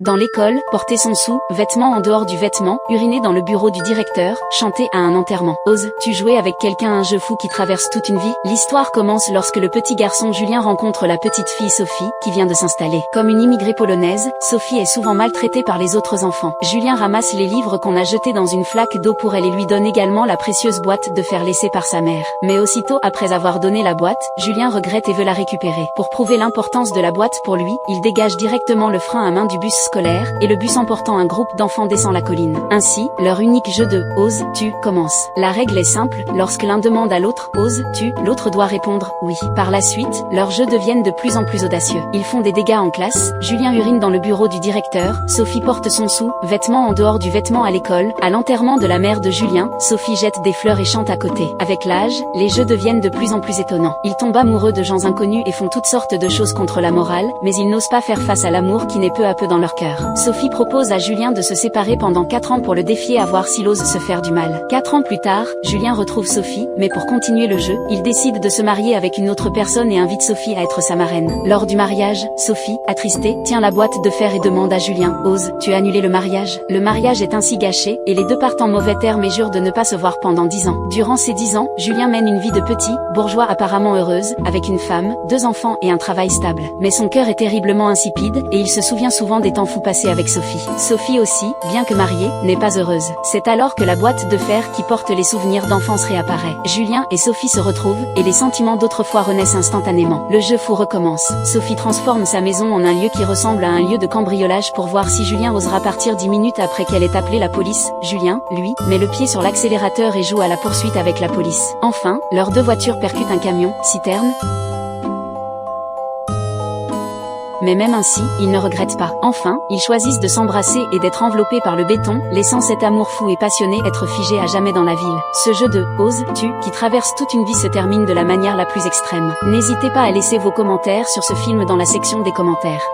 Dans l'école, porter son sou, vêtement en dehors du vêtement, uriner dans le bureau du directeur, chanter à un enterrement. Oses-tu jouer avec quelqu'un un jeu fou qui traverse toute une vie? L'histoire commence lorsque le petit garçon Julien rencontre la petite fille Sophie, qui vient de s'installer. Comme une immigrée polonaise, Sophie est souvent maltraitée par les autres enfants. Julien ramasse les livres qu'on a jetés dans une flaque d'eau pour elle et lui donne également la précieuse boîte de fer laissée par sa mère. Mais aussitôt après avoir donné la boîte, Julien regrette et veut la récupérer. Pour prouver l'importance de la boîte pour lui, il dégage directement le frein à main du bus scolaire, et le bus emportant un groupe d'enfants descend la colline. Ainsi, leur unique jeu de « oses-tu » commence. La règle est simple, lorsque l'un demande à l'autre « oses-tu », l'autre doit répondre « oui ». Par la suite, leurs jeux deviennent de plus en plus audacieux. Ils font des dégâts en classe, Julien urine dans le bureau du directeur, Sophie porte son sou, vêtement en dehors du vêtement à l'école, à l'enterrement de la mère de Julien, Sophie jette des fleurs et chante à côté. Avec l'âge, les jeux deviennent de plus en plus étonnants. Ils tombent amoureux de gens inconnus et font toutes sortes de choses contre la morale, mais ils n'osent pas faire face à l'amour qui naît peu à peu dans leur cœur. Sophie propose à Julien de se séparer pendant 4 ans pour le défier à voir s'il ose se faire du mal. 4 ans plus tard, Julien retrouve Sophie, mais pour continuer le jeu, il décide de se marier avec une autre personne et invite Sophie à être sa marraine. Lors du mariage, Sophie, attristée, tient la boîte de fer et demande à Julien « Oses-tu annuler le mariage ?» Le mariage est ainsi gâché, et les deux partent en mauvais termes et jurent de ne pas se voir pendant 10 ans. Durant ces 10 ans, Julien mène une vie de petit, bourgeois apparemment heureuse, avec une femme, 2 enfants et un travail stable. Mais son cœur est terriblement insipide, et il se souvient souvent des temps fous passés avec Sophie. Sophie aussi, bien que mariée, n'est pas heureuse. C'est alors que la boîte de fer qui porte les souvenirs d'enfance réapparaît. Julien et Sophie se retrouvent, et les sentiments d'autrefois renaissent instantanément. Le jeu fou recommence. Sophie transforme sa maison en un lieu qui ressemble à un lieu de cambriolage pour voir si Julien osera partir 10 minutes après qu'elle ait appelé la police. Julien, lui, met le pied sur l'accélérateur et joue à la poursuite avec la police. Enfin, leurs 2 voitures percutent un camion, citerne. Mais même ainsi, ils ne regrettent pas. Enfin, ils choisissent de s'embrasser et d'être enveloppés par le béton, laissant cet amour fou et passionné être figé à jamais dans la ville. Ce jeu de « oses-tu » qui traverse toute une vie se termine de la manière la plus extrême. N'hésitez pas à laisser vos commentaires sur ce film dans la section des commentaires.